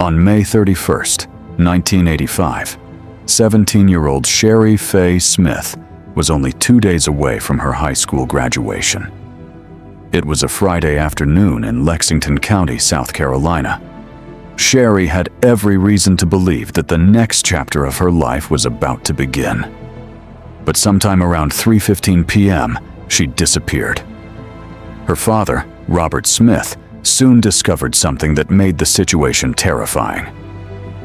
On May 31st, 1985, 17-year-old Shari Faye Smith was only 2 days away from her high school graduation. It was a Friday afternoon in Lexington County, South Carolina. Shari had every reason to believe that the next chapter of her life was about to begin. But sometime around 3:15 p.m., she disappeared. Her father, Robert Smith, soon discovered something that made the situation terrifying.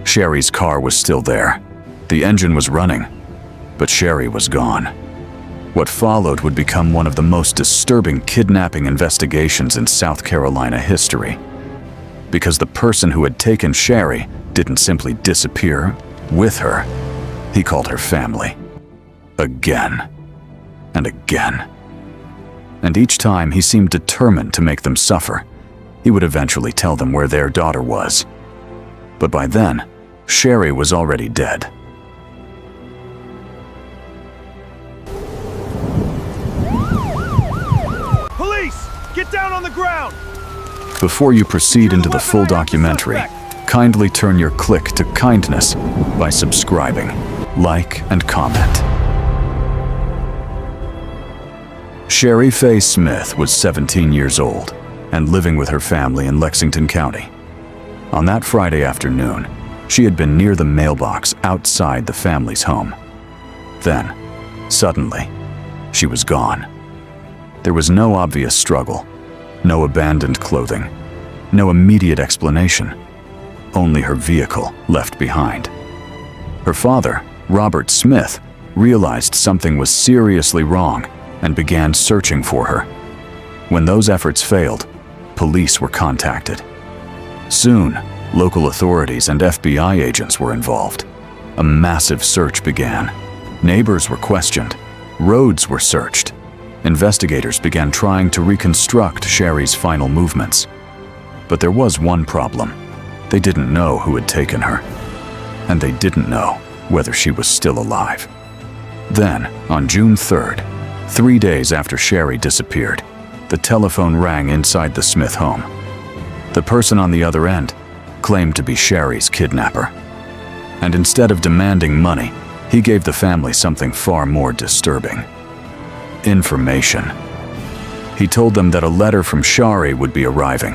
Shari's car was still there. The engine was running, but Shari was gone. What followed would become one of the most disturbing kidnapping investigations in South Carolina history. Because the person who had taken Shari didn't simply disappear with her. He called her family. Again and again. And each time he seemed determined to make them suffer. He would eventually tell them where their daughter was. But by then, Shari was already dead. Police! Get down on the ground! Before you proceed into the full documentary, kindly turn your click to kindness by subscribing, like, and comment. Shari Faye Smith was 17 years old and living with her family in Lexington County. On that Friday afternoon, she had been near the mailbox outside the family's home. Then, suddenly, she was gone. There was no obvious struggle, no abandoned clothing, no immediate explanation, only her vehicle left behind. Her father, Robert Smith, realized something was seriously wrong and began searching for her. When those efforts failed, police were contacted. Soon, local authorities and FBI agents were involved. A massive search began. Neighbors were questioned. Roads were searched. Investigators began trying to reconstruct Shari's final movements. But there was one problem. They didn't know who had taken her. And they didn't know whether she was still alive. Then, on June 3rd, 3 days after Shari disappeared, the telephone rang inside the Smith home. The person on the other end claimed to be Shari's kidnapper. And instead of demanding money, he gave the family something far more disturbing. Information. He told them that a letter from Shari would be arriving.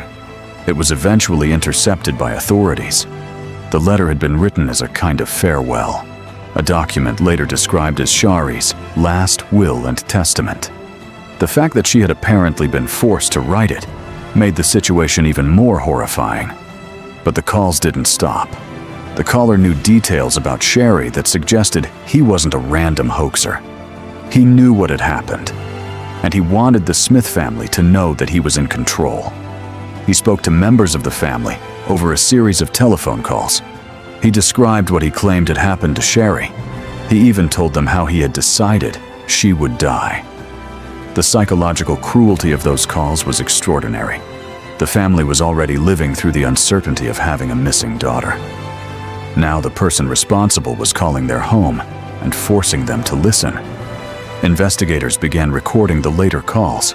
It was eventually intercepted by authorities. The letter had been written as a kind of farewell, a document later described as Shari's last will and testament. The fact that she had apparently been forced to write it made the situation even more horrifying. But the calls didn't stop. The caller knew details about Shari that suggested he wasn't a random hoaxer. He knew what had happened, and he wanted the Smith family to know that he was in control. He spoke to members of the family over a series of telephone calls. He described what he claimed had happened to Shari. He even told them how he had decided she would die. The psychological cruelty of those calls was extraordinary. The family was already living through the uncertainty of having a missing daughter. Now the person responsible was calling their home and forcing them to listen. Investigators began recording the later calls.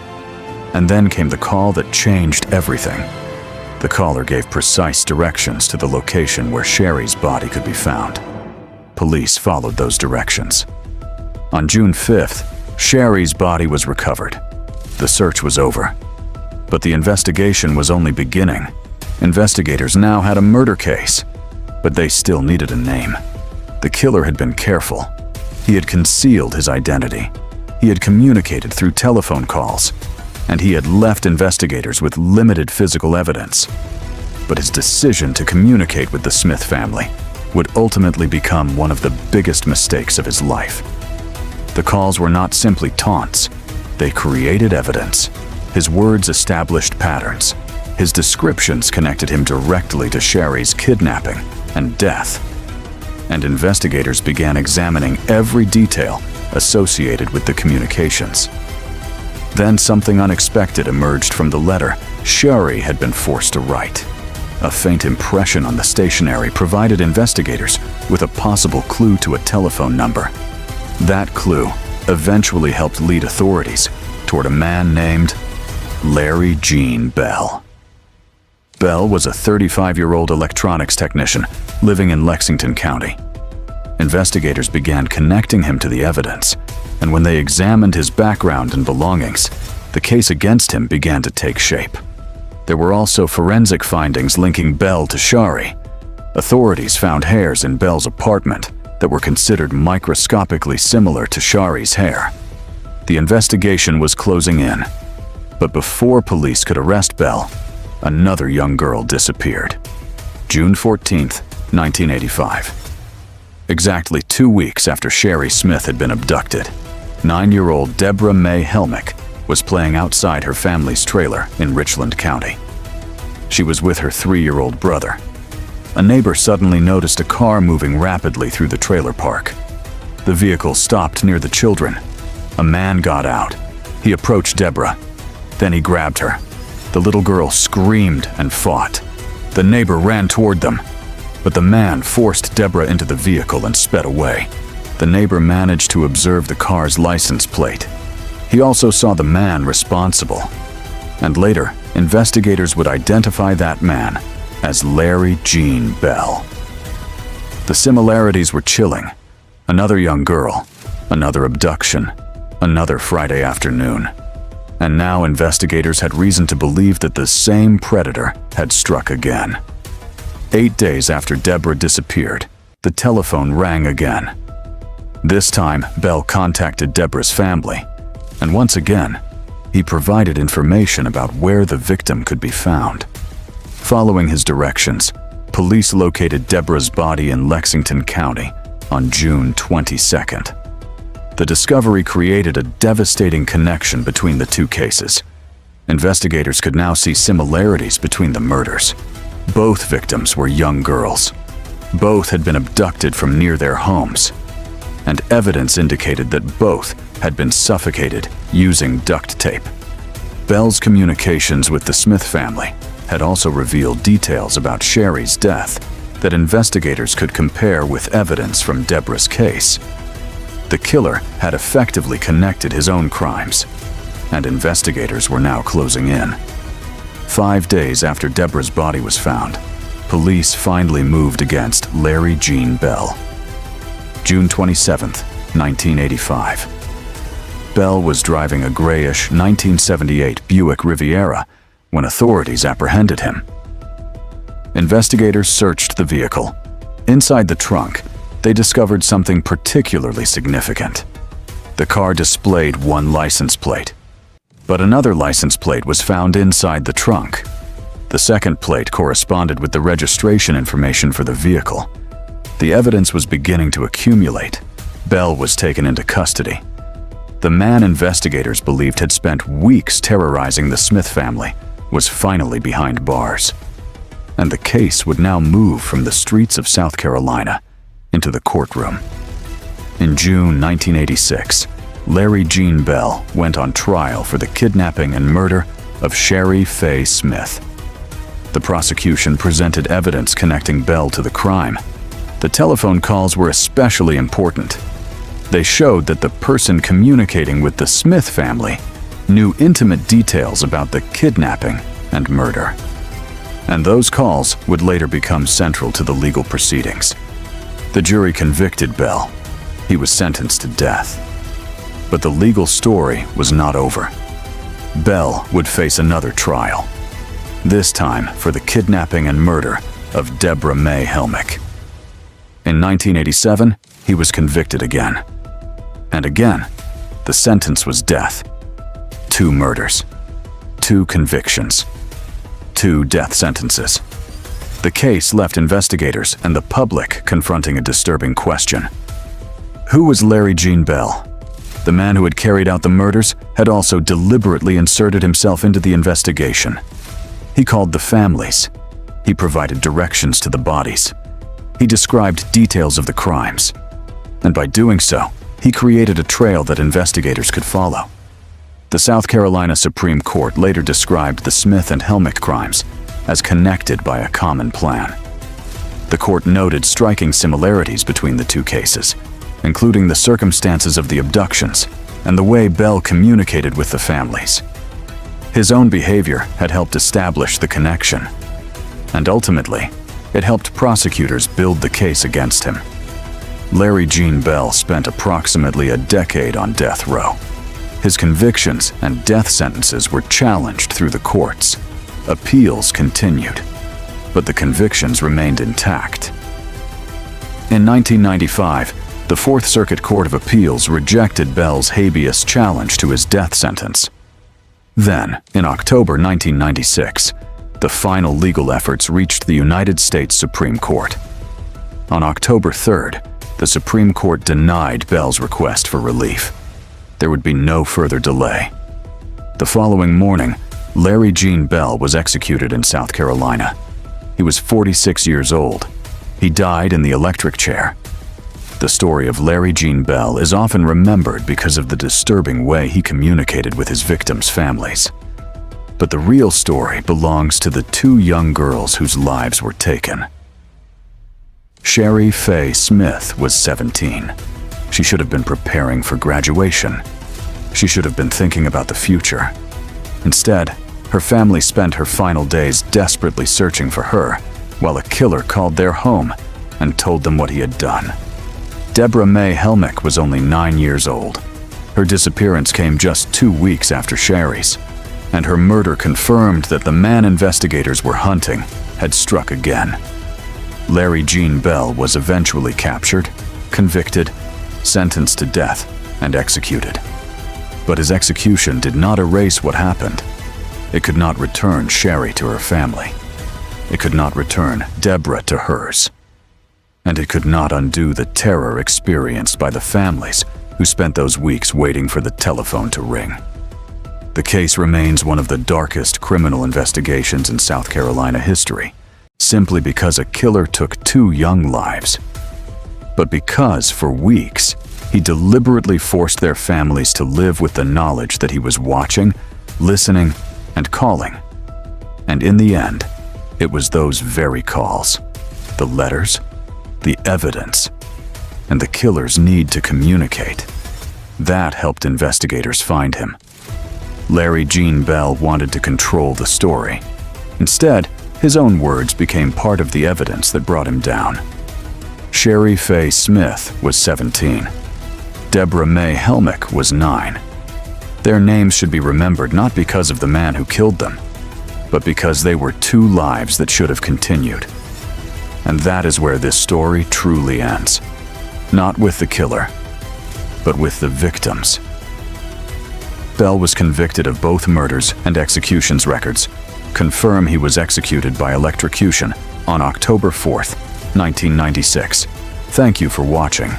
And then came the call that changed everything. The caller gave precise directions to the location where Shari's body could be found. Police followed those directions. On June 5th, Shari's body was recovered. The search was over. But the investigation was only beginning. Investigators now had a murder case, but they still needed a name. The killer had been careful. He had concealed his identity. He had communicated through telephone calls, and he had left investigators with limited physical evidence. But his decision to communicate with the Smith family would ultimately become one of the biggest mistakes of his life. The calls were not simply taunts. They created evidence. His words established patterns. His descriptions connected him directly to Shari's kidnapping and death. And investigators began examining every detail associated with the communications. Then something unexpected emerged from the letter Shari had been forced to write. A faint impression on the stationery provided investigators with a possible clue to a telephone number. That clue eventually helped lead authorities toward a man named Larry Gene Bell. Bell was a 35-year-old electronics technician living in Lexington County. Investigators began connecting him to the evidence, and when they examined his background and belongings, the case against him began to take shape. There were also forensic findings linking Bell to Shari. Authorities found hairs in Bell's apartment that were considered microscopically similar to Shari's hair. The investigation was closing in, but before police could arrest Bell, another young girl disappeared. June 14, 1985. Exactly 2 weeks after Shari Smith had been abducted, 9-year-old Debra Helmick was playing outside her family's trailer in Richland County. She was with her 3-year-old brother. A neighbor suddenly noticed a car moving rapidly through the trailer park. The vehicle stopped near the children. A man got out. He approached Debra. Then he grabbed her. The little girl screamed and fought. The neighbor ran toward them, but the man forced Debra into the vehicle and sped away. The neighbor managed to observe the car's license plate. He also saw the man responsible. And later, investigators would identify that man as Larry Gene Bell. The similarities were chilling. Another young girl, another abduction, another Friday afternoon. And now investigators had reason to believe that the same predator had struck again. 8 days after Debra disappeared, the telephone rang again. This time, Bell contacted Debra's family, and once again, he provided information about where the victim could be found. Following his directions, police located Debra's body in Lexington County on June 22nd. The discovery created a devastating connection between the two cases. Investigators could now see similarities between the murders. Both victims were young girls. Both had been abducted from near their homes, and evidence indicated that both had been suffocated using duct tape. Bell's communications with the Smith family had also revealed details about Shari's death that investigators could compare with evidence from Debra's case. The killer had effectively connected his own crimes, and investigators were now closing in. 5 days after Debra's body was found, police finally moved against Larry Gene Bell. June 27, 1985. Bell was driving a grayish 1978 Buick Riviera when authorities apprehended him. Investigators searched the vehicle. Inside the trunk, they discovered something particularly significant. The car displayed one license plate, but another license plate was found inside the trunk. The second plate corresponded with the registration information for the vehicle. The evidence was beginning to accumulate. Bell was taken into custody. The man investigators believed had spent weeks terrorizing the Smith family was finally behind bars. And the case would now move from the streets of South Carolina into the courtroom. In June 1986, Larry Gene Bell went on trial for the kidnapping and murder of Shari Faye Smith. The prosecution presented evidence connecting Bell to the crime. The telephone calls were especially important. They showed that the person communicating with the Smith family knew intimate details about the kidnapping and murder. And those calls would later become central to the legal proceedings. The jury convicted Bell. He was sentenced to death. But the legal story was not over. Bell would face another trial, this time for the kidnapping and murder of Debra Helmick. In 1987, he was convicted again. And again, the sentence was death. 2 murders, 2 convictions, 2 death sentences. The case left investigators and the public confronting a disturbing question. Who was Larry Gene Bell? The man who had carried out the murders had also deliberately inserted himself into the investigation. He called the families. He provided directions to the bodies. He described details of the crimes. And by doing so, he created a trail that investigators could follow. The South Carolina Supreme Court later described the Smith and Helmick crimes as connected by a common plan. The court noted striking similarities between the 2 cases, including the circumstances of the abductions and the way Bell communicated with the families. His own behavior had helped establish the connection. and ultimately, it helped prosecutors build the case against him. Larry Gene Bell spent approximately a decade on death row. His convictions and death sentences were challenged through the courts. Appeals continued, but the convictions remained intact. In 1995, the Fourth Circuit Court of Appeals rejected Bell's habeas challenge to his death sentence. Then, in October 1996, the final legal efforts reached the United States Supreme Court. On October 3rd, the Supreme Court denied Bell's request for relief. There would be no further delay. The following morning, Larry Gene Bell was executed in South Carolina. He was 46 years old. He died in the electric chair. The story of Larry Gene Bell is often remembered because of the disturbing way he communicated with his victims' families. But the real story belongs to the two young girls whose lives were taken. Shari Faye Smith was 17. She should have been preparing for graduation. She should have been thinking about the future. Instead, her family spent her final days desperately searching for her, while a killer called their home and told them what he had done. Debra Helmick was only 9 years old. Her disappearance came just 2 weeks after Shari's, and her murder confirmed that the man investigators were hunting had struck again. Larry Gene Bell was eventually captured, convicted, sentenced to death, and executed. But his execution did not erase what happened. It could not return Shari to her family. It could not return Debra to hers. And it could not undo the terror experienced by the families who spent those weeks waiting for the telephone to ring. The case remains one of the darkest criminal investigations in South Carolina history, simply because a killer took 2 young lives. But because, for weeks, he deliberately forced their families to live with the knowledge that he was watching, listening, and calling. And in the end, it was those very calls, the letters, the evidence, and the killer's need to communicate, that helped investigators find him. Larry Gene Bell wanted to control the story. Instead, his own words became part of the evidence that brought him down. Shari Faye Smith was 17. Debra Helmick was 9. Their names should be remembered not because of the man who killed them, but because they were 2 lives that should have continued. And that is where this story truly ends. Not with the killer, but with the victims. Bell was convicted of both murders, and executions records confirm he was executed by electrocution on October 4th, 1996. Thank you for watching.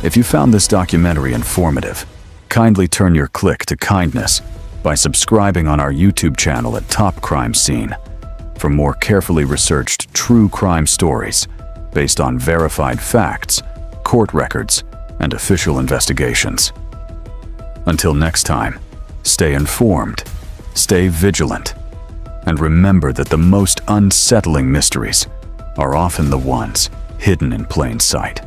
If you found this documentary informative, kindly turn your click to kindness by subscribing on our YouTube channel at Top Crime Scene for more carefully researched true crime stories based on verified facts, court records, and official investigations. Until next time, stay informed, stay vigilant, and remember that the most unsettling mysteries are often the ones hidden in plain sight.